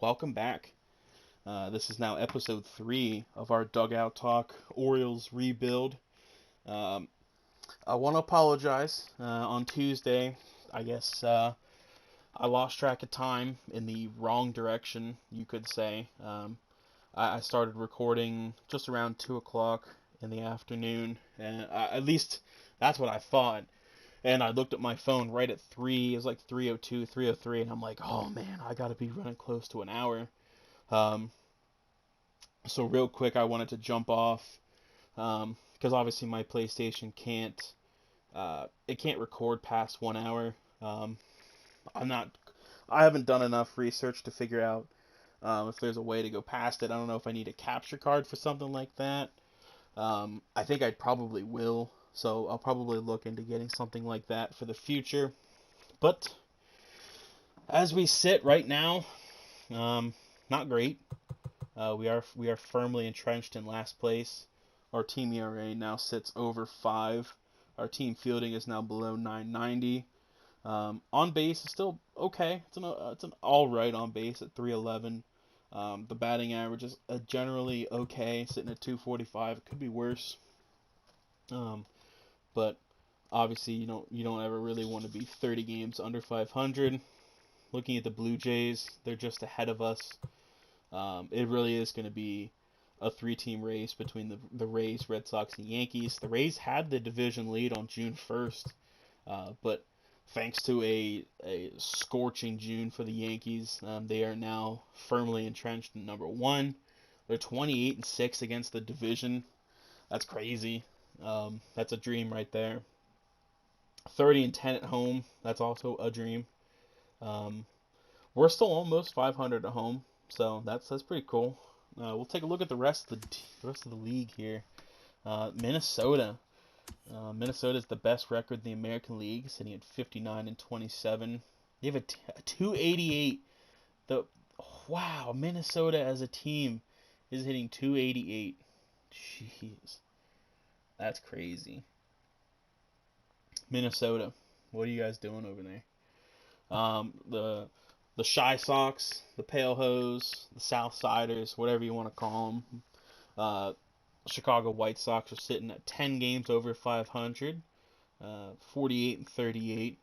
Welcome back. This is now Ep.3 of our Dugout Talk Orioles rebuild. Um, I want to apologize. On Tuesday, I guess I lost track of time in the wrong direction, you could say. I started recording just around 2 o'clock in the afternoon, and at least that's what I thought. And I looked at my phone right at 3. It was like 3:02, 3:03, and I'm like, oh man, I got to be running close to an hour. Um, So real quick, I wanted to jump off because obviously my PlayStation can't record past 1 hour. Um, I'm not I haven't done enough research to figure out if there's a way to go past it. I don't know if I need a capture card for something like that. I think I probably will, so I'll probably look into getting something like that for the future. But as we sit right now, um, not great. We are firmly entrenched in last place. Our team ERA now sits over 5. Our team fielding is now below 990. On base is still okay. It's an all right on base at 311. The batting average is generally okay, sitting at 245. It could be worse. Um, but obviously you don't ever really want to be 30 games under 500. Looking at the Blue Jays, they're just ahead of us. It really is going to be a three-team race between the Rays, Red Sox, and Yankees. The Rays had the division lead on June 1st, but thanks to a scorching June for the Yankees, they are now firmly entrenched in number one. They're 28-6 against the division. That's crazy. That's a dream right there. 30-10 at home. That's also a dream. Um, we're still almost 500 at home, so that's pretty cool. We'll take a look at the rest of the league here. Minnesota. Minnesota is the best record in the American League, sitting at 59-27. They have a 288. The Wow, Minnesota as a team is hitting 288. Jeez, that's crazy. Minnesota, what are you guys doing over there? The Shy Sox, the Pale Hose, the South Siders, whatever you want to call them. Uh, Chicago White Sox are sitting at 10 games over 500, 48-38.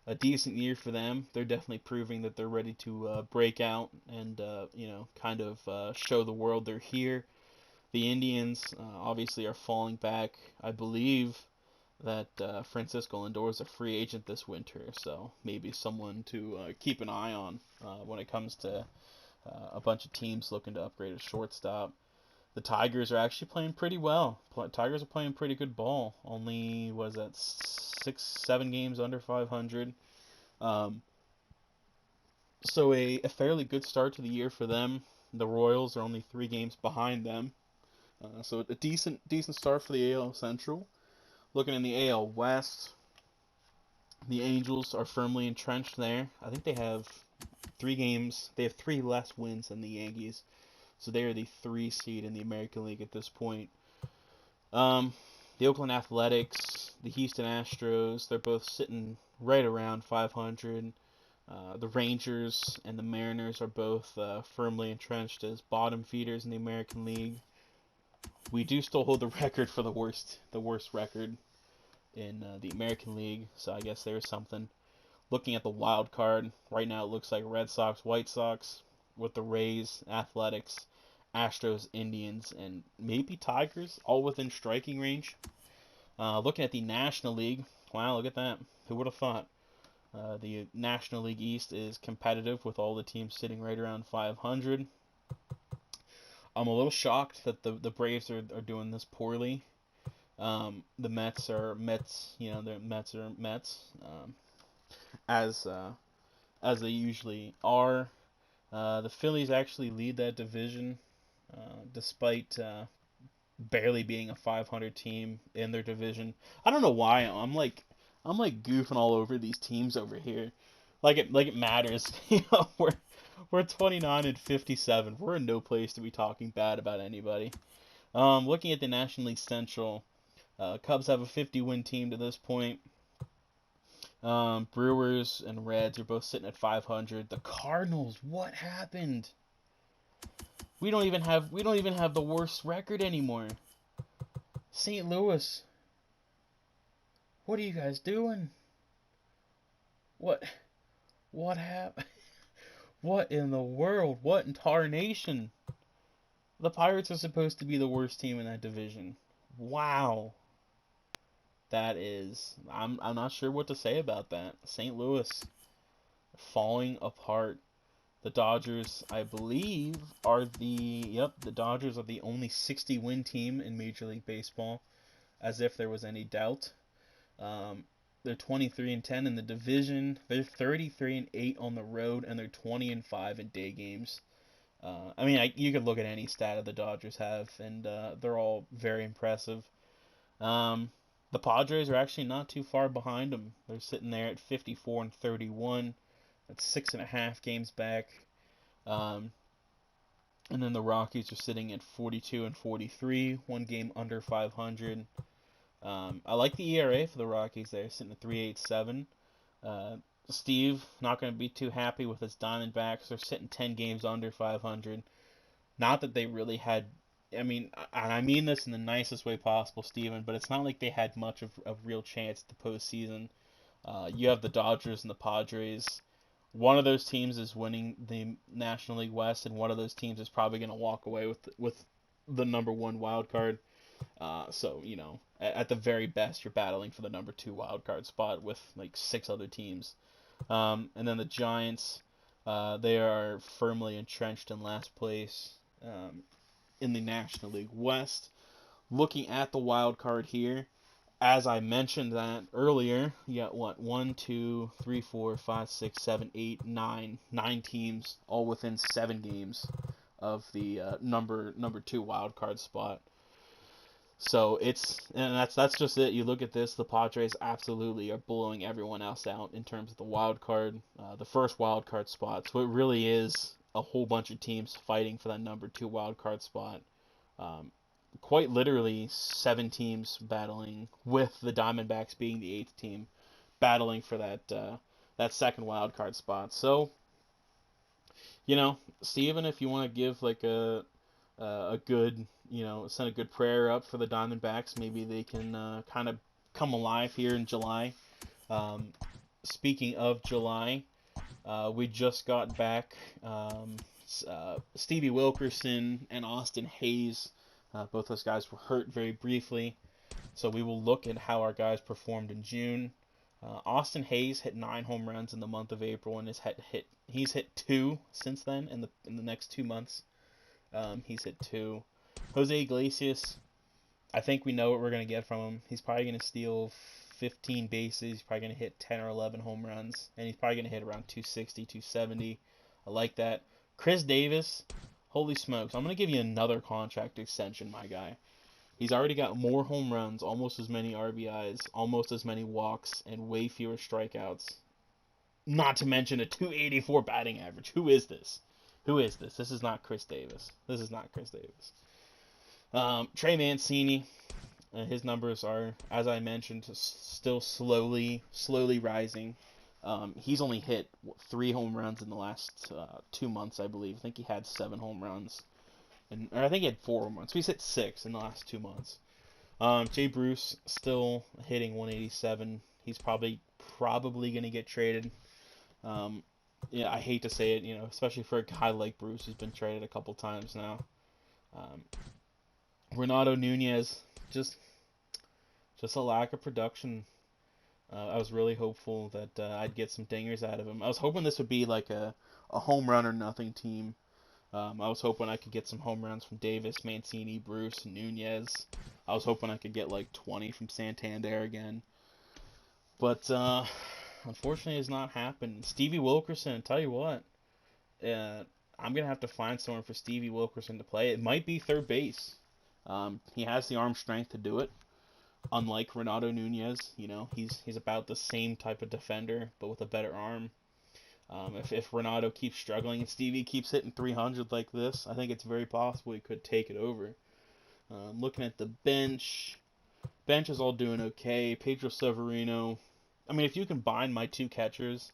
A decent year for them. They're definitely proving that they're ready to break out and kind of show the world they're here. The Indians obviously are falling back. I believe that Francisco Lindor is a free agent this winter, so maybe someone to keep an eye on when it comes to a bunch of teams looking to upgrade a shortstop. The Tigers are actually playing pretty well. Tigers are playing pretty good ball. Only was that 6, 7 games under 500. Um, so a fairly good start to the year for them. The Royals are only 3 games behind them. So a decent start for the AL Central. Looking in the AL West, the Angels are firmly entrenched there. I think they have 3 games. They have 3 less wins than the Yankees, so they are the 3 seed in the American League at this point. Um, the Oakland Athletics, the Houston Astros, they're both sitting right around 500. The Rangers and the Mariners are both firmly entrenched as bottom feeders in the American League. We do still hold the record for the worst record in the American League, so I guess there's something. Looking at the wild card, right now it looks like Red Sox, White Sox, with the Rays, Athletics, Astros, Indians, and maybe Tigers, all within striking range. Looking at the National League, wow, look at that. Who would have thought? The National League East is competitive with all the teams sitting right around 500. I'm a little shocked that the Braves are doing this poorly. The Mets are Mets, the Mets are Mets, as as they usually are. The Phillies actually lead that division, despite barely being a 500 team in their division. I don't know why I'm like goofing all over these teams over here, like it matters. We're 29-57. We're in no place to be talking bad about anybody. Looking at the National League Central, Cubs have a 50-win team to this point. Brewers and Reds are both sitting at 500. The Cardinals, what happened? We don't even have the worst record anymore. St. Louis, what are you guys doing? What what happened? What in the world? What in tarnation? The Pirates are supposed to be the worst team in that division. Wow. I'm not sure what to say about that. St. Louis falling apart. The Dodgers, I believe, the Dodgers are the only 60-win team in Major League Baseball, as if there was any doubt. Um, they're 23-10 in the division. They're 33-8 on the road, and they're 20-5 in day games. You could look at any stat the Dodgers have, and they're all very impressive. Um, the Padres are actually not too far behind them. They're sitting there at 54-31. That's 6.5 games back. Um, and then the Rockies are sitting at 42-43, one game under 500. I like the ERA for the Rockies there, sitting at 3.87. Steve, not going to be too happy with his Diamondbacks. They're sitting 10 games under 500. Not that they really had, I mean this in the nicest way possible, Steven, but it's not like they had much of real chance at the postseason. You have the Dodgers and the Padres. One of those teams is winning the National League West, and one of those teams is probably going to walk away with the number one wild card. So at the very best, you're battling for the number two wild card spot with like six other teams. And then the Giants, they are firmly entrenched in last place in the National League West. Looking at the wild card here, as I mentioned that earlier, you got what, 1, 2, 3, 4, 5, 6, 7, 8, 9, 9 teams, all within 7 games of the number two wild card spot. So that's just it. You look at this, the Padres absolutely are blowing everyone else out in terms of the wild card, the first wild card spot. So it really is a whole bunch of teams fighting for that number two wild card spot. Quite literally 7 teams battling, with the Diamondbacks being the 8th team, battling for that second wild card spot. So, Steven, if you want to give like a good, send a good prayer up for the Diamondbacks, maybe they can kind of come alive here in July. Speaking of July, we just got back Stevie Wilkerson and Austin Hayes. Both those guys were hurt very briefly, so we will look at how our guys performed in June. Austin Hayes hit 9 home runs in the month of April, and he's hit 2 since then in the next 2 months. He's hit 2. Jose Iglesias, I think we know what we're going to get from him. He's probably going to steal 15 bases. He's probably going to hit 10 or 11 home runs, and he's probably going to hit around 260, 270. I like that. Chris Davis, holy smokes, I'm going to give you another contract extension, my guy. He's already got more home runs, almost as many RBIs, almost as many walks, and way fewer strikeouts. Not to mention a 284 batting average. Who is this? This is not Chris Davis. Trey Mancini, his numbers are, as I mentioned, still slowly rising. He's only hit 3 home runs in the last 2 months, I believe. I think he had 7 home runs, or I think he had 4 home runs. So he's hit 6 in the last 2 months. Jay Bruce still hitting 187. He's probably going to get traded. I hate to say it, especially for a guy like Bruce who's been traded a couple times now. Renato Nunez, just a lack of production. I was really hopeful that I'd get some dingers out of him. I was hoping this would be like a home run or nothing team. I was hoping I could get some home runs from Davis, Mancini, Bruce, and Nunez. I was hoping I could get like 20 from Santander again. But unfortunately, it's not happened. Stevie Wilkerson, tell you what, I'm going to have to find someone for Stevie Wilkerson to play. It might be third base. He has the arm strength to do it. Unlike Renato Nunez, he's about the same type of defender, but with a better arm. If Renato keeps struggling and Stevie keeps hitting 300 like this, I think it's very possible he could take it over. Looking at the bench is all doing okay. Pedro Severino, if you combine my 2 catchers,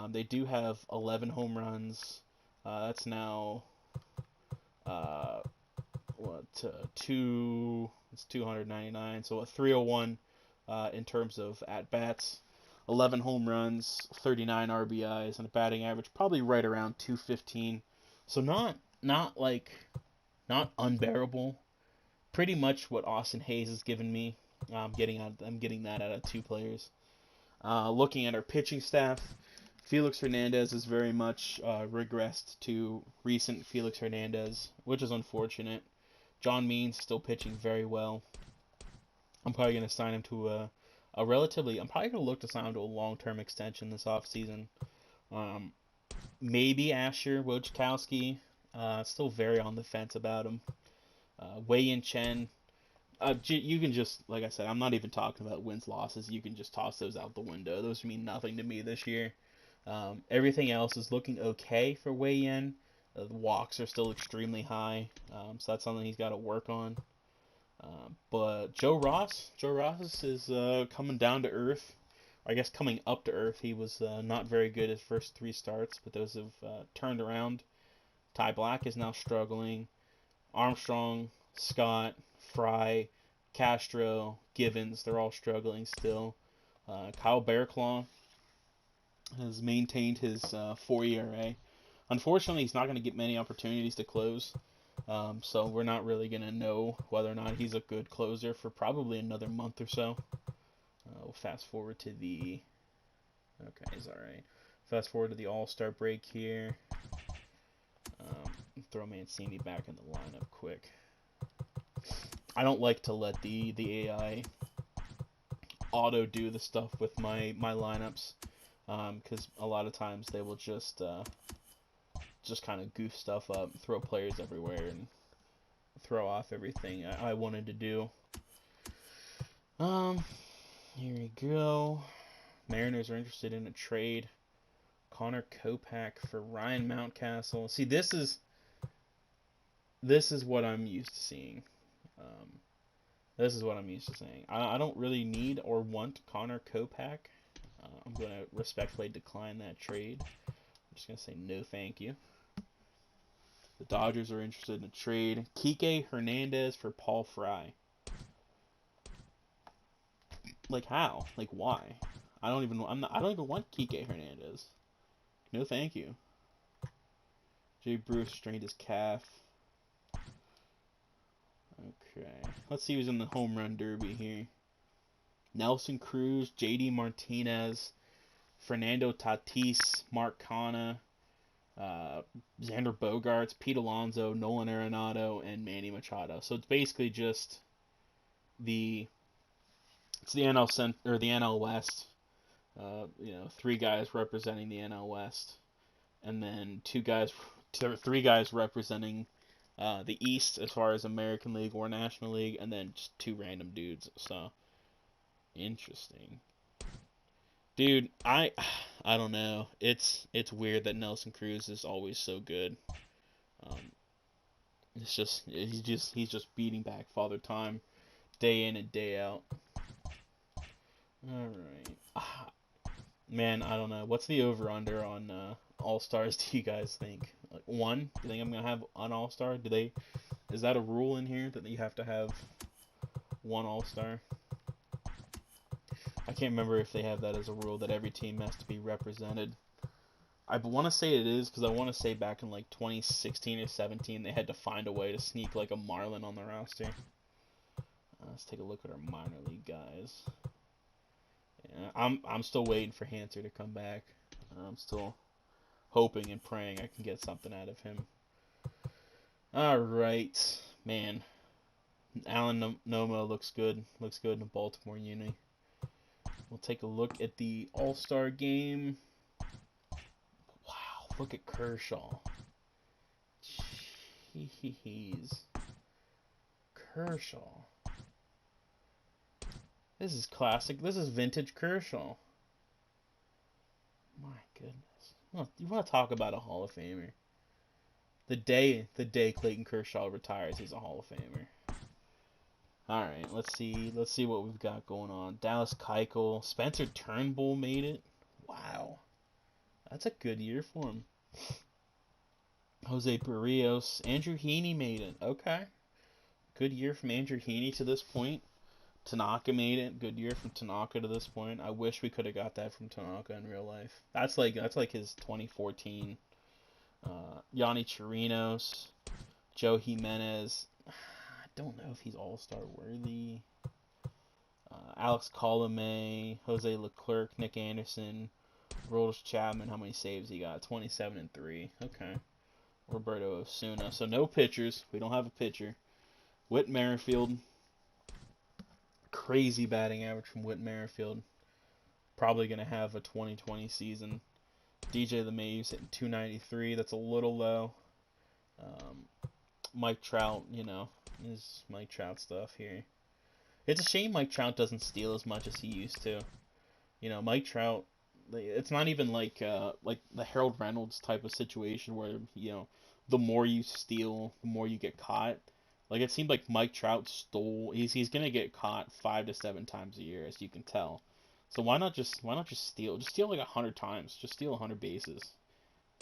they do have 11 home runs. That's now uh, it's 299, so a 301 in terms of at bats, 11 home runs, 39 RBIs, and a batting average probably right around 215. So not unbearable. Pretty much what Austin Hayes has given me. I'm getting that out of two players. Looking at our pitching staff, Felix Hernandez is very much regressed to recent Felix Hernandez, which is unfortunate. John Means still pitching very well. I'm probably going to sign him to a relatively. I'm probably going to look to sign him to a long-term extension this offseason. Um, Maybe Asher Wojciechowski. Still very on the fence about him. Wei-Yin Chen. You can just, like I said, I'm not even talking about wins, losses. You can just toss those out the window. Those mean nothing to me this year. Everything else is looking okay for Wei-Yin. The walks are still extremely high, so that's something he's got to work on. But Joe Ross is coming down to earth. Or I guess coming up to earth. He was not very good his first three starts, but those have turned around. Ty Black is now struggling. Armstrong, Scott, Fry, Castro, Givens, they're all struggling still. Kyle Bearclaw has maintained his 4 ERA. Unfortunately, he's not going to get many opportunities to close, so we're not really going to know whether or not he's a good closer for probably another month or so. We'll fast forward to the... Okay, he's alright. Fast forward to the All-Star break here. Throw Mancini back in the lineup quick. I don't like to let the AI auto do the stuff with my lineups, because a lot of times they will just kind of goof stuff up, throw players everywhere, and throw off everything I wanted to do. Here we go. Mariners are interested in a trade. Connor Kopak for Ryan Mountcastle. See, this is what I'm used to seeing. This is what I'm used to saying. I don't really need or want Connor Kopak. I'm going to respectfully decline that trade. I'm just going to say no thank you. The Dodgers are interested in a trade. Kike Hernandez for Paul Fry. Like how? Like why? I don't even want Kike Hernandez. No thank you. Jay Bruce strained his calf. Okay. Let's see who's in the home run derby here. Nelson Cruz, JD Martinez, Fernando Tatis, Mark Canha, Xander Bogaerts, Pete Alonso, Nolan Arenado, and Manny Machado. So it's basically just the NL West. Three guys representing the NL West, and then three guys representing the East as far as American League or National League, and then just two random dudes. So interesting, dude. I don't know. It's weird that Nelson Cruz is always so good. It's just he's just beating back Father Time day in and day out. All right. Man, I don't know. What's the over/under on All-Stars, do you guys think? Like 1? Do you think I'm going to have an All-Star? Is that a rule in here that you have to have one All-Star? I can't remember if they have that as a rule that every team has to be represented. I want to say it is, because I want to say back in like 2016 or 17 they had to find a way to sneak like a Marlin on the roster. Let's take a look at our minor league guys. Yeah, I'm still waiting for Hanser to come back. I'm still hoping and praying I can get something out of him. All right, man. Alan Noma looks good. Looks good in the Baltimore uni. We'll take a look at the All-Star game. Wow, look at Kershaw. Jeez. Kershaw. This is classic. This is vintage Kershaw. My goodness. You want to talk about a Hall of Famer? The day Clayton Kershaw retires, he's a Hall of Famer. All right, let's see what we've got going on. Dallas Keuchel, Spencer Turnbull made it. Wow, that's a good year for him. Jose Barrios. Andrew Heaney made it. Okay. Good year from Andrew Heaney to this point. Tanaka made it. Good year from Tanaka to this point. I wish we could have got that from Tanaka in real life. That's like his 2014. Yanni Chirinos, Joe Jimenez. I don't know if he's All-Star worthy. Alex Colomé, Jose Leclerc, Nick Anderson, Roldis Chapman. How many saves he got? 27 and 3. Okay. Roberto Osuna. So no pitchers. We don't have a pitcher. Whit Merrifield. Crazy batting average from Whit Merrifield. Probably going to have a 2020 season. DJ LeMahieu's hitting 293. That's a little low. Mike Trout, is Mike Trout stuff here. It's a shame Mike Trout doesn't steal as much as he used to. Mike Trout, it's not even like the Harold Reynolds type of situation where, the more you steal, the more you get caught. Like, it seemed like Mike Trout stole. He's gonna get caught 5 to 7 times a year, as you can tell. So why not just steal? Just steal like 100 times. Just steal 100 bases.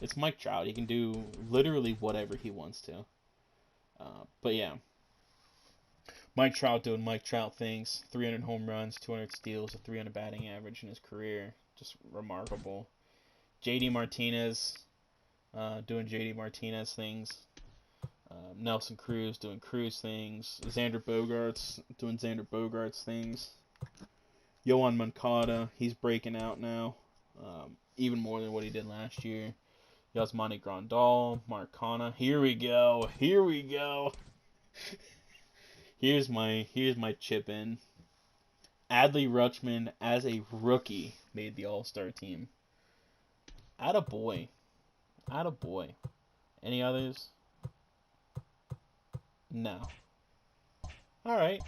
It's Mike Trout. He can do literally whatever he wants to. But yeah, Mike Trout doing Mike Trout things. 300 home runs, 200 steals, a 300 batting average in his career. Just remarkable. JD Martinez doing JD Martinez things. Nelson Cruz doing Cruz things. Xander Bogaerts doing Xander Bogaerts things. Yohan Moncada, he's breaking out now. Even more than what he did last year. Yasmani Grandal, Marcana. Here we go. Here's my chip in. Adley Rutschman, as a rookie, made the All-Star team. Attaboy. Any others? No. Alright.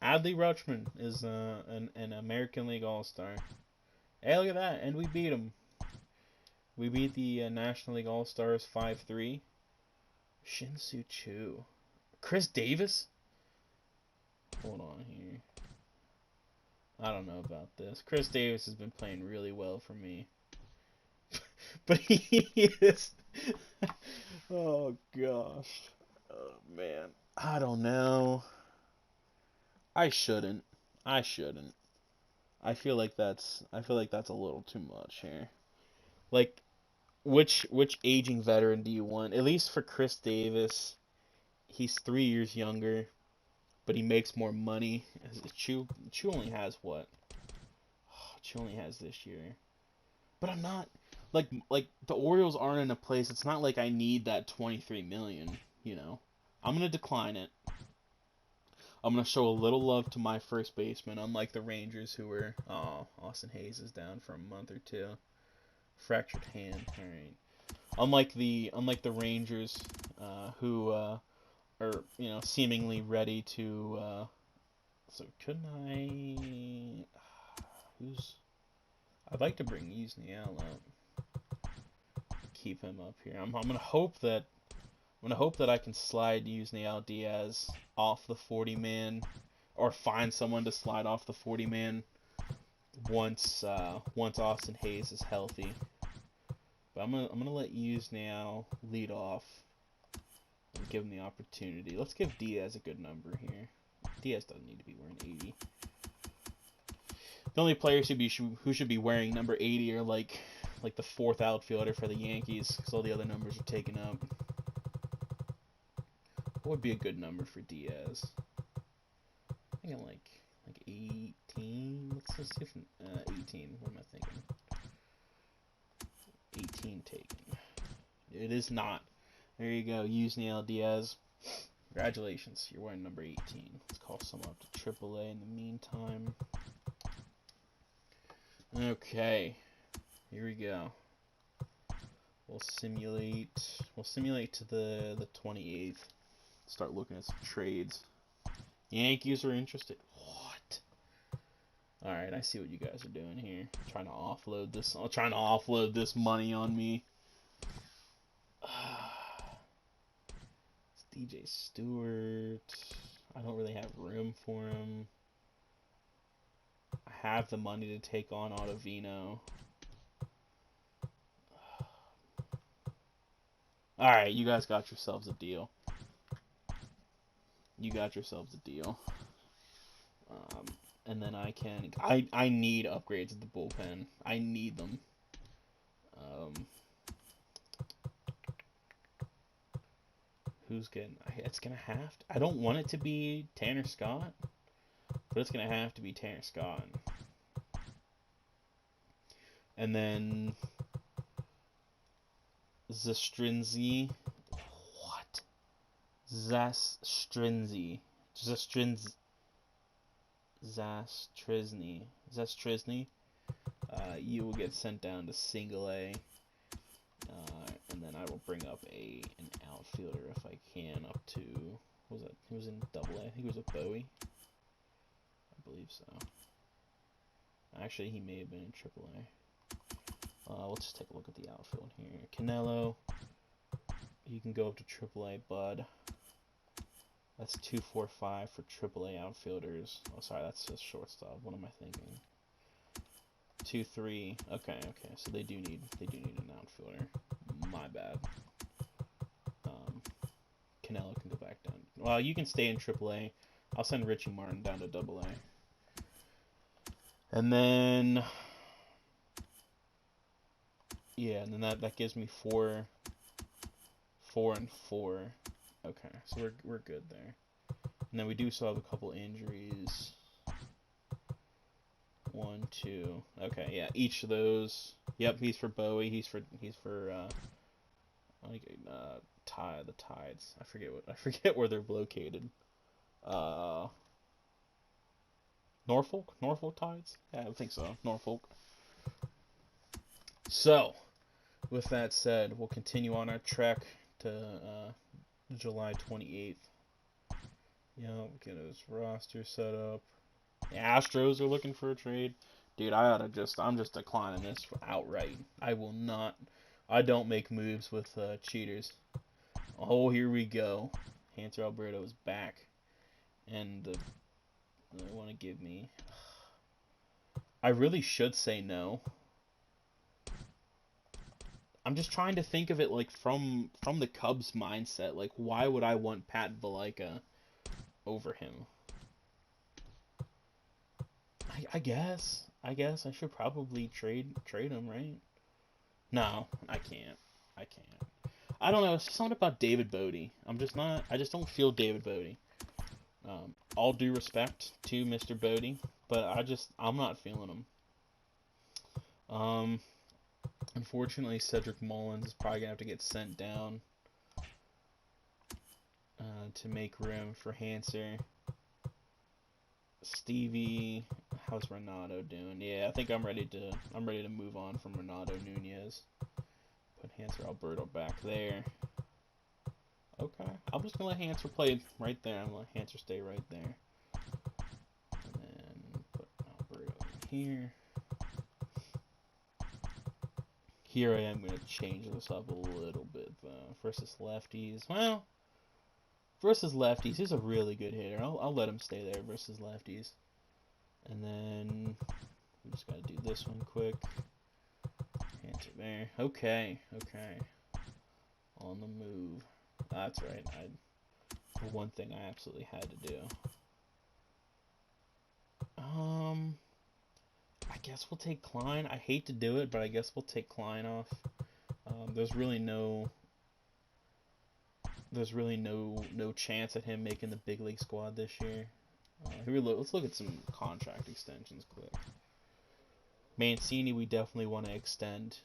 Adley Rutschman is an American League All-Star. Hey, look at that. And we beat him. We beat the National League All-Stars 5-3. Shin-Soo Choo. Chris Davis? Hold on here. I don't know about this. Chris Davis has been playing really well for me. But he is... Oh, gosh. Oh, man. I don't know. I shouldn't. I feel like that's a little too much here. Like, which aging veteran do you want? At least for Chris Davis, he's 3 years younger, but he makes more money. Chu only has what? Chu only has this year. But I'm not like the Orioles aren't in a place. It's not like I need that 23 million. I'm gonna decline it. I'm going to show a little love to my first baseman, unlike the Rangers who were... Oh, Austin Hayes is down for a month or two. Fractured hand. All right. Unlike the Rangers, who are seemingly ready to. So couldn't I? I'd like to bring Yusniel up. Keep him up here. I'm gonna hope that I can slide Yusniel Diaz off the 40-man, or find someone to slide off the 40-man once Austin Hayes is healthy. But I'm gonna let Yusniel lead off and give him the opportunity. Let's give Diaz a good number here. Diaz doesn't need to be wearing 80. The only players who should be wearing number 80 are like the fourth outfielder for the Yankees, because all the other numbers are taken up. What would be a good number for Diaz? I think like 18. Let's see if 18. What am I thinking? 18 taken. It is not. There you go, Yusniel Diaz. Congratulations, you're wearing number 18. Let's call someone up to AAA in the meantime. Okay, here we go. We'll simulate to the 28th. Start looking at some trades. Yankees are interested. What? Alright, I see what you guys are doing here. Trying to offload this money on me. It's DJ Stewart. I don't really have room for him. I have the money to take on Ottavino. Alright, you guys got yourselves a deal. You got yourselves a deal. And then I need upgrades at the bullpen. I need them. Who's getting? It's gonna have to. I don't want it to be Tanner Scott, but it's gonna have to be Tanner Scott. And then Zastrinzi. What? Zastrinzi. Zastrizny. You will get sent down to single A. And then I will bring up an outfielder if I can up to, what was that? He was in double A. I think he was a Bowie. I believe so. Actually, he may have been in triple A. Let's just take a look at the outfield here. Canelo. You can go up to triple A, bud. That's 245 for triple A outfielders. Oh, sorry, that's just shortstop. What am I thinking? 2-3. Okay. So they do need an outfielder. My bad. Canelo can go back down. Well, you can stay in AAA. I'll send Richie Martin down to AA. And then, yeah, and then that gives me 4 and 4. Okay, so we're good there. And then we do still have a couple injuries. 1, 2. Okay, yeah, each of those. Yep, he's for Bowie. He's for the Tides. I forget where they're located. Norfolk Tides? Yeah, I think so. Norfolk. So, with that said, we'll continue on our trek to July 28th. Get his roster set up. The Astros are looking for a trade. Dude, I'm just declining this outright. I don't make moves with cheaters. Oh, here we go. Hanser Alberto is back. And they want to give me... I really should say no. I'm just trying to think of it like from the Cubs mindset. Like, why would I want Pat Valaika over him? I guess I should probably trade him, right? No, I can't. I don't know. It's something about David Bodie. I just don't feel David Bodie. All due respect to Mr. Bodie, but I'm not feeling him. Unfortunately, Cedric Mullins is probably gonna have to get sent down to make room for Hanser. Stevie, how's Renato doing? Yeah, I think I'm ready to move on from Renato Nunez. Put Hanser Alberto back there. Okay, I'm just gonna let Hanser play right there. I'm gonna let Hanser stay right there. And then put Alberto in here. Here I am gonna change this up a little bit though. Versus lefties. Well, versus lefties, he's a really good hitter. I'll let him stay there versus lefties. And then we just gotta do this one quick. Hanser there. Okay. On the move. That's right. The one thing I absolutely had to do. I guess we'll take Klein. I hate to do it, but I guess we'll take Klein off. There's really no chance at him making the big league squad this year. Let's look at some contract extensions quick. Mancini, we definitely want to extend,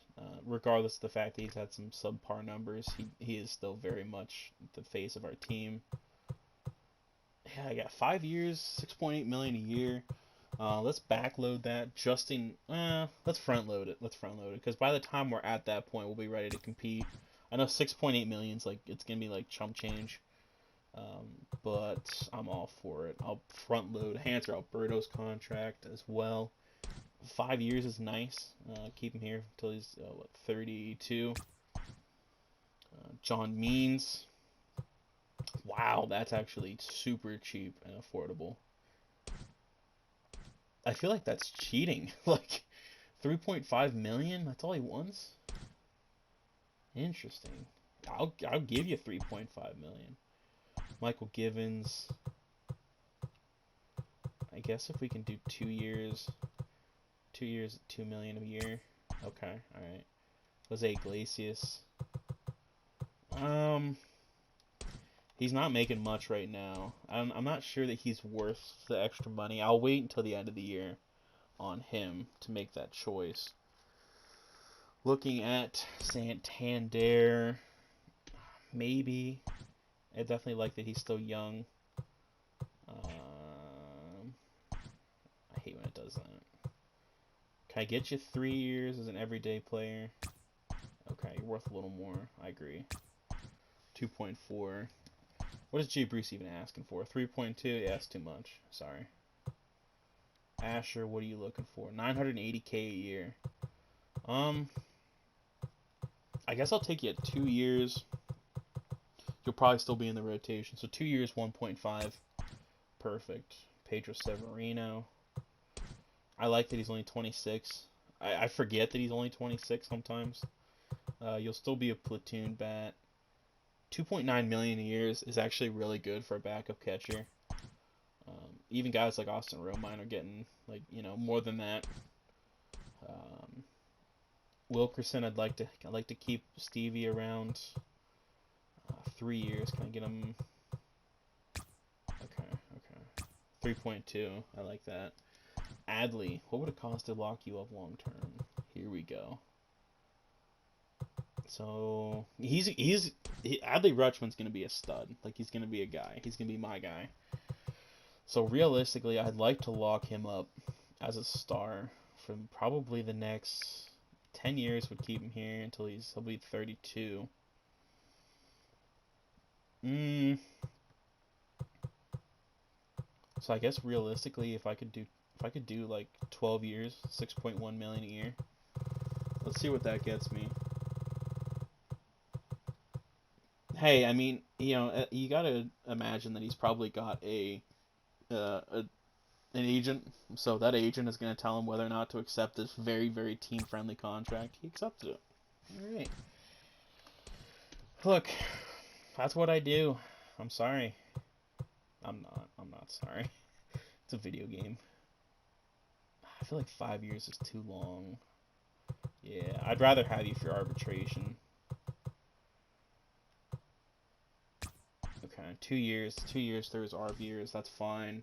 regardless of the fact that he's had some subpar numbers. He is still very much the face of our team. Yeah, I got 5 years, $6.8 million a year. Let's backload that. Justin, let's front load it. Because by the time we're at that point, we'll be ready to compete. I know 6.8 million's like it's gonna be like chump change, but I'm all for it. I'll front load Hanser Alberto's contract as well. 5 years is nice. Keep him here until he's 32. John Means. Wow, that's actually super cheap and affordable. I feel like that's cheating. Like 3.5 million. That's all he wants. Interesting. I'll give you 3.5 million. Michael Givens. I guess if we can do 2 years, 2 years at 2 million a year. Okay, all right. Jose Iglesias. He's not making much right now. I'm not sure that he's worth the extra money. I'll wait until the end of the year on him to make that choice. Looking at Santander, maybe. I definitely like that he's still young. I hate when it does that. Can I get you 3 years as an everyday player? Okay, you're worth a little more. I agree. 2.4. What is Jay Bruce even asking for? 3.2? Yeah, that's too much. Sorry. Asher, what are you looking for? 980K a year. I guess I'll take you at 2 years. You'll probably still be in the rotation. So 2 years, 1.5. Perfect. Pedro Severino. I like that he's only 26. I forget that he's only 26 sometimes. You'll still be a platoon bat. 2.9 million a year is actually really good for a backup catcher. Even guys like Austin Romine are getting more than that. Wilkerson, I'd like to keep Stevie around 3 years. Can I get him? Okay. 3.2. I like that. Adley, what would it cost to lock you up long term? Here we go. So Adley Rutschman's gonna be a stud. Like, he's gonna be a guy. He's gonna be my guy. So realistically, I'd like to lock him up as a star for probably the next 10 years. Would keep him here until he'll be 32. So I guess realistically, if I could do like 12 years, 6.1 million a year. Let's see what that gets me. Hey, I mean, you gotta imagine that he's probably got an agent, so that agent is gonna tell him whether or not to accept this very, very team-friendly contract. He accepted it. All right. Look, that's what I do. I'm sorry. I'm not sorry. It's a video game. I feel like 5 years is too long. Yeah, I'd rather have you for arbitration. Okay, 2 years. 2 years through his ARB years. That's fine.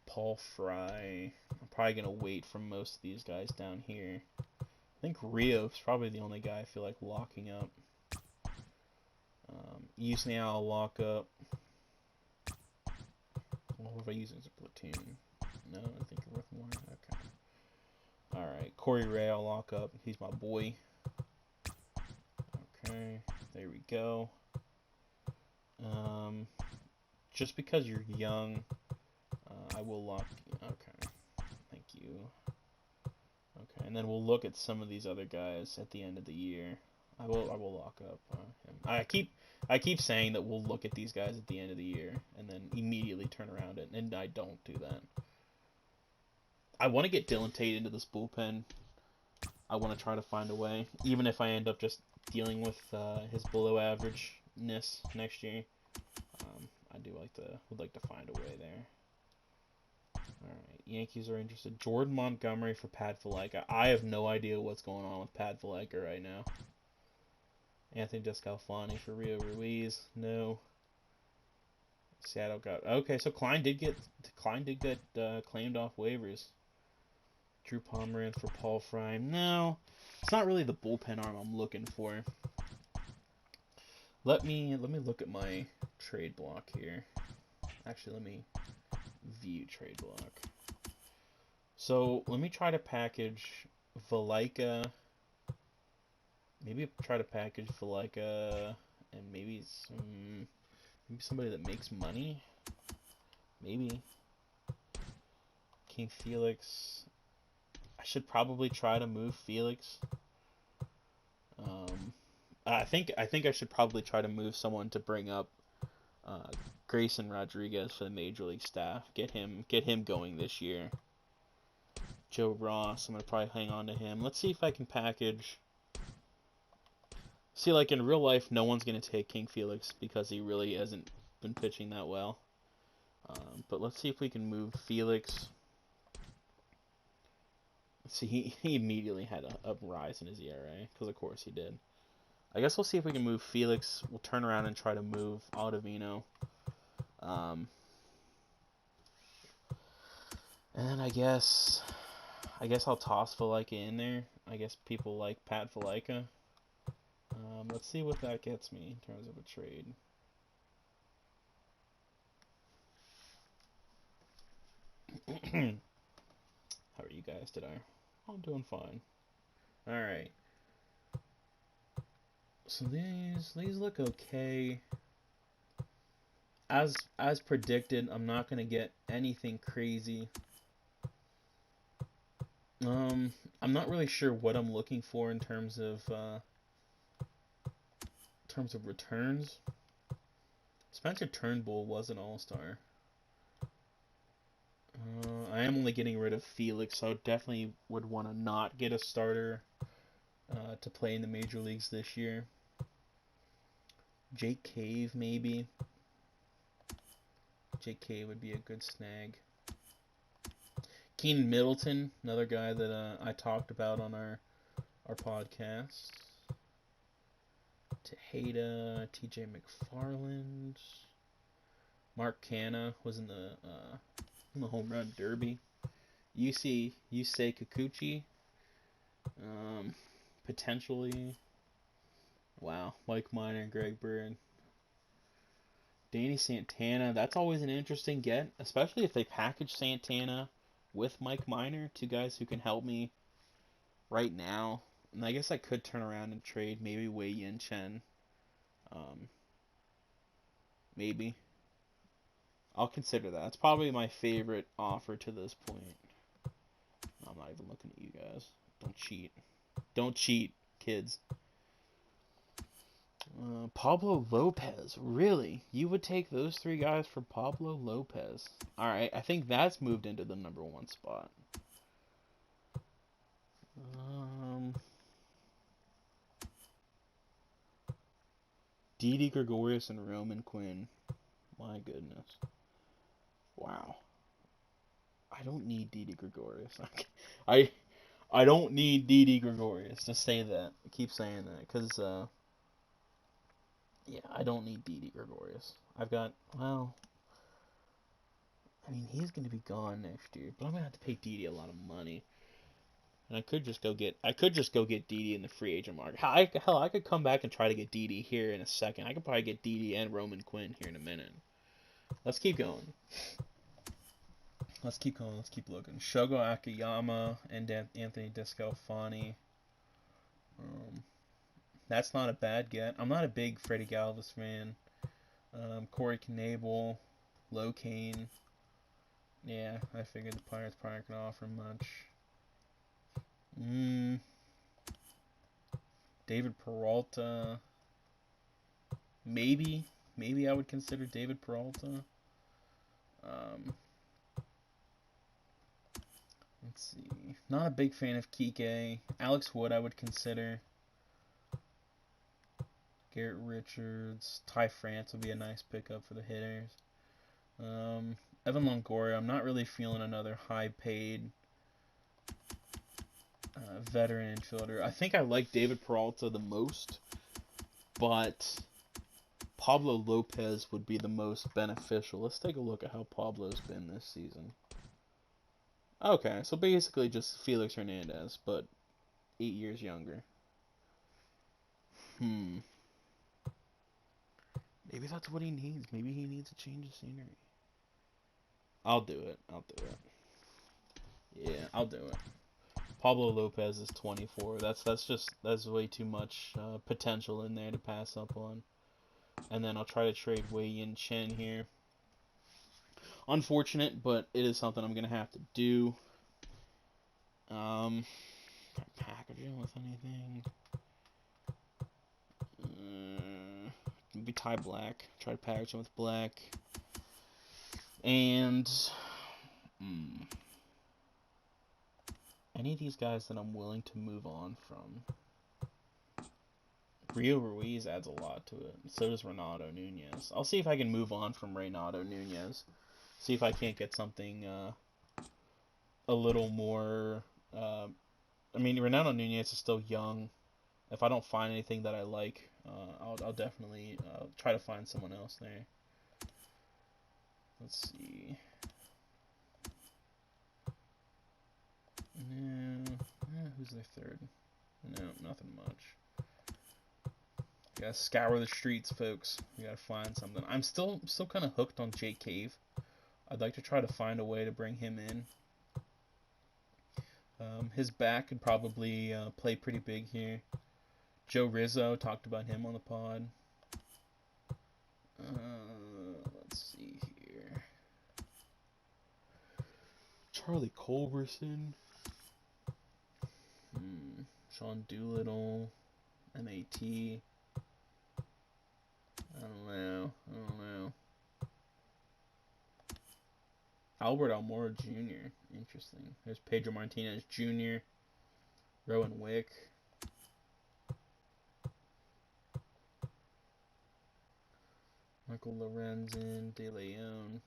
Paul Fry. I'm probably going to wait for most of these guys down here. I think Rio's probably the only guy I feel like locking up. Yusniel I'll lock up. What if I use it as a platoon? No, I think you're worth more. Okay. Alright, Corey Ray I'll lock up. He's my boy. Okay, there we go. Just because you're young, I will lock you. Okay, thank you. Okay, and then we'll look at some of these other guys at the end of the year. I will lock up him. I keep saying that we'll look at these guys at the end of the year and then immediately turn around it, and I don't do that. I want to get Dylan Tate into this bullpen. I want to try to find a way, even if I end up just dealing with his below averageness next year. I would like to find a way there. Alright, Yankees are interested. Jordan Montgomery for Pat Valaika. I have no idea what's going on with Pat Valaika right now. Anthony Descalfani for Rio Ruiz. No. Seattle got... Okay, so Klein did get claimed off waivers. Drew Pomeranz for Paul Fry. No, it's not really the bullpen arm I'm looking for. Let me look at my trade block here. Actually, let me view trade block. So let me try to package Valaika. Maybe try to package Valaika and maybe somebody that makes money. Maybe King Felix. I should probably try to move Felix. I think I should probably try to move someone to bring up Grayson Rodriguez for the major league staff. Get him going this year. Joe Ross, I'm gonna probably hang on to him. Let's see if I can package See, like in real life, no one's gonna take King Felix because he really hasn't been pitching that well. But let's see if we can move Felix. See, he immediately had a rise in his ERA, because of course he did. I guess we'll see if we can move Felix. We'll turn around and try to move Ottavino. And then I guess I'll toss Valaika in there. I guess people like Pat Valaika. Let's see what that gets me in terms of a trade. How are you guys today? I'm doing fine. All right. So these look okay. As predicted, I'm not gonna get anything crazy. I'm not really sure what I'm looking for in terms of returns. Spencer Turnbull was an all-star. I am only getting rid of Felix, so I definitely would want to not get a starter to play in the major leagues this year. Jake Cave, maybe. Jake Cave would be a good snag. Keenan Middleton, another guy that I talked about on our podcast. Tejeda, TJ McFarland. Mark Canha was in the home run derby. Yusei Kikuchi. Potentially. Wow. Mike Minor and Greg Bird. Danny Santana. That's always an interesting get, especially if they package Santana with Mike Minor, two guys who can help me right now. And I guess I could turn around and trade maybe Wei Yin Chen. Maybe. I'll consider that. It's probably my favorite offer to this point. I'm not even looking at you guys. Don't cheat. Don't cheat, kids. Pablo Lopez. Really? You would take those three guys for Pablo Lopez? Alright, I think that's moved into the number one spot. Didi Gregorius and Roman Quinn. My goodness. Wow. I don't need Didi Gregorius. I don't need Didi Gregorius. Just say that. I keep saying that. Because, yeah, I don't need Didi Gregorius. I've got, well, I mean, he's going to be gone next year. But I'm going to have to pay Didi a lot of money. And I could just go get Didi in the free agent market. Hell, I could come back and try to get Didi here in a second. I could probably get Didi and Roman Quinn here in a minute. Let's keep going. Let's keep looking. Shogo Akiyama and Anthony Descalfani. That's not a bad get. I'm not a big Freddie Galvis fan. Corey Knebel, Locane. Yeah, I figured the Pirates probably aren't going to offer much. David Peralta. Maybe I would consider David Peralta. Let's see. Not a big fan of Kike. Alex Wood I would consider. Garrett Richards. Ty France would be a nice pickup for the hitters. Evan Longoria. I'm not really feeling another high-paid veteran infielder. I think I like David Peralta the most, but Pablo Lopez would be the most beneficial. Let's take a look at how Pablo's been this season. Okay, so basically just Felix Hernandez, but 8 years younger. Maybe that's what he needs. Maybe he needs a change of scenery. I'll do it. Yeah, I'll do it. Pablo Lopez is 24. That's way too much potential in there to pass up on. And then I'll try to trade Wei Yin Chen here. Unfortunate, but it is something I'm gonna have to do. Package him with anything. Maybe Ty Black. Try to package him with Black. And any of these guys that I'm willing to move on from. Rio Ruiz adds a lot to it. So does Renato Nunez. I'll see if I can move on from Renato Nunez. See if I can't get something a little more. Uh, I mean, Renato Nunez is still young. If I don't find anything that I like, I'll definitely try to find someone else there. Let's see. No, who's their third? No, nothing much. Gotta scour the streets, folks. We gotta find something. I'm still kind of hooked on Jake Cave. I'd like to try to find a way to bring him in. His back could probably play pretty big here. Joe Rizzo, talked about him on the pod. Let's see here. Charlie Culberson. Sean Doolittle. MAT. I don't know. Albert Almora Jr. Interesting. There's Pedro Martinez Jr. Rowan Wick. Michael Lorenzen, De Leon.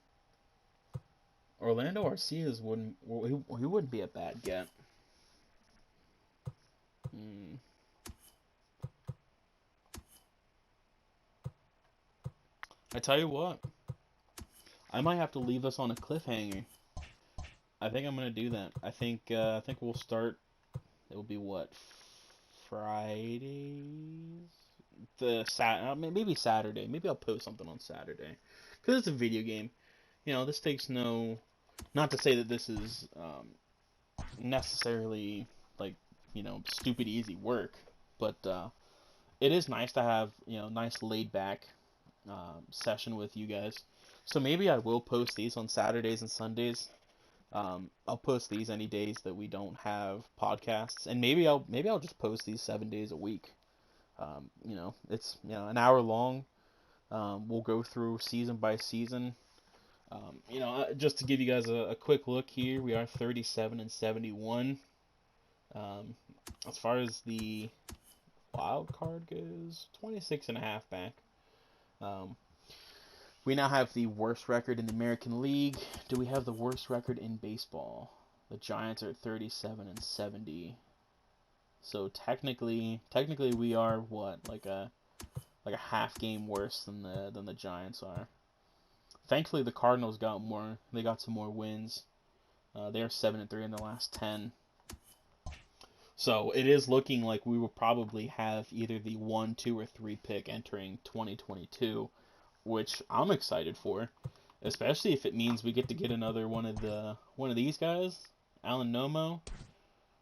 Orlando Arcias he wouldn't be a bad get. I tell you what, I might have to leave us on a cliffhanger. I think I'm gonna do that. I think we'll start. It will be what, Fridays? Maybe Saturday. Maybe I'll post something on Saturday because it's a video game. You know, this takes no. Not to say that this is necessarily like stupid easy work, but it is nice to have nice laid back session with you guys. So maybe I will post these on Saturdays and Sundays. I'll post these any days that we don't have podcasts, and maybe I'll just post these 7 days a week. It's an hour long. We'll go through season by season. Just to give you guys a quick look here, we are 37 and 71. As far as the wild card goes, 26 and a half back. We now have the worst record in the American League. Do we have the worst record in baseball? The Giants are at 37 and 70. So technically we are what, like a half game worse than the Giants are. Thankfully the Cardinals got more. They got some more wins. They are 7-3 in the last 10. So it is looking like we will probably have either the 1, 2, or 3 pick entering 2022, which I'm excited for, especially if it means we get to get another one of these guys, Alan Nomo.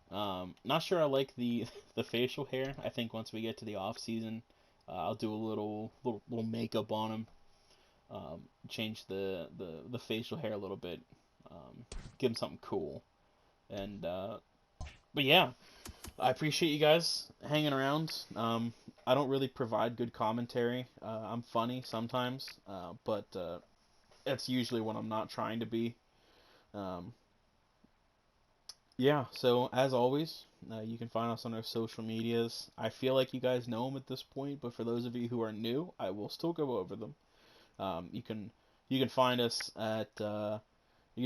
Not sure I like the facial hair. I think once we get to the off season, I'll do a little makeup on him, change the facial hair a little bit, give him something cool, and but yeah. I appreciate you guys hanging around. I don't really provide good commentary. I'm funny sometimes, but it's usually when I'm not trying to be. Yeah, so as always, you can find us on our social medias. I feel like you guys know them at this point, but for those of you who are new, I will still go over them. You can find us on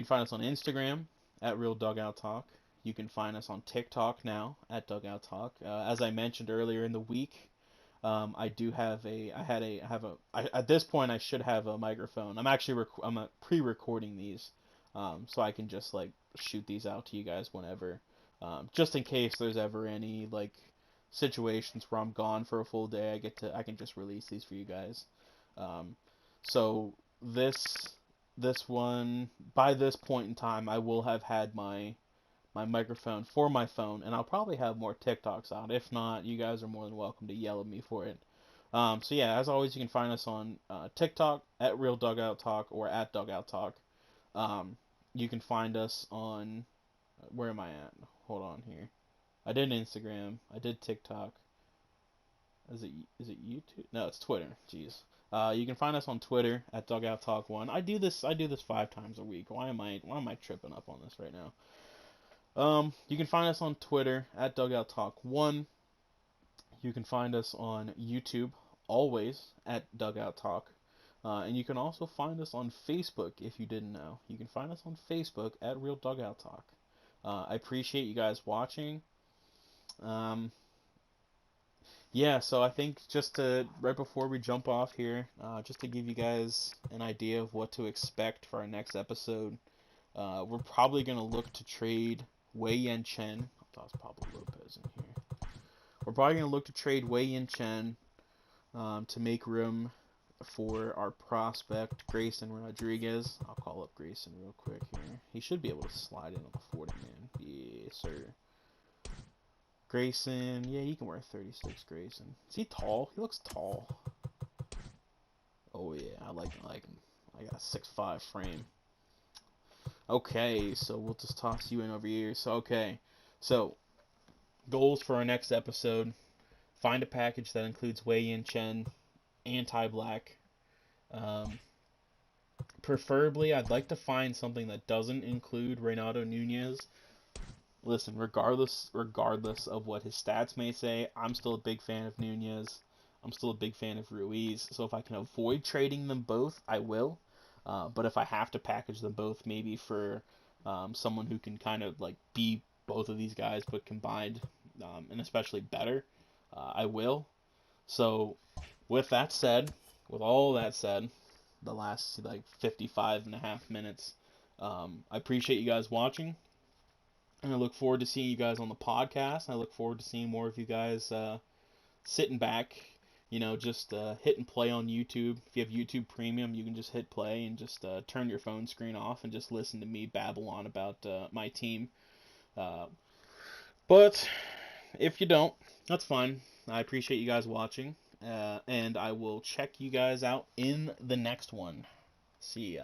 Instagram at Real Dugout Talk. You can find us on TikTok now at Dugout Talk. As I mentioned earlier in the week, at this point I should have a microphone. I'm actually I'm pre-recording these, so I can just like shoot these out to you guys whenever, just in case there's ever any like situations where I'm gone for a full day. I can just release these for you guys. So this one, by this point in time, I will have had my microphone for my phone, and I'll probably have more TikToks out. If not, you guys are more than welcome to yell at me for it. So yeah, as always, you can find us on TikTok at Real Dugout Talk or at Dugout Talk. You can find us on where am I at? Hold on here. I did Instagram. I did TikTok. Is it YouTube? No, it's Twitter. Jeez. You can find us on Twitter at Dugout Talk 1. I do this 5 times a week. Why am I tripping up on this right now? You can find us on Twitter at Dugout Talk 1. You can find us on YouTube, always at Dugout Talk. And you can also find us on Facebook if you didn't know. You can find us on Facebook at Real Dugout Talk. I appreciate you guys watching. Um, yeah, so I think just to, right before we jump off here, just to give you guys an idea of what to expect for our next episode, we're probably going to look to trade Wei Yin Chen. I thought it was Pablo Lopez in here. We're probably going to look to trade Wei Yin Chen to make room for our prospect, Grayson Rodriguez. I'll call up Grayson real quick here. He should be able to slide in on the 40-man. Yes, sir. Grayson, yeah, he can wear 36, Grayson. Is he tall? He looks tall. Oh, yeah, I like him. I got a 6'5" frame. Okay, so we'll just toss you in over here. So goals for our next episode. Find a package that includes Wei Yin Chen, anti-black. Preferably, I'd like to find something that doesn't include Renato Nunez. Listen, regardless of what his stats may say, I'm still a big fan of Nunez. I'm still a big fan of Ruiz. So if I can avoid trading them both, I will. But if I have to package them both, maybe for someone who can kind of like be both of these guys, but combined, and especially better, I will. So with all that said, the last like 55 and a half minutes, I appreciate you guys watching. And I look forward to seeing you guys on the podcast. I look forward to seeing more of you guys sitting back, just hit and play on YouTube. If you have YouTube Premium, you can just hit play and just turn your phone screen off and just listen to me babble on about my team. But if you don't, that's fine. I appreciate you guys watching. And I will check you guys out in the next one. See ya.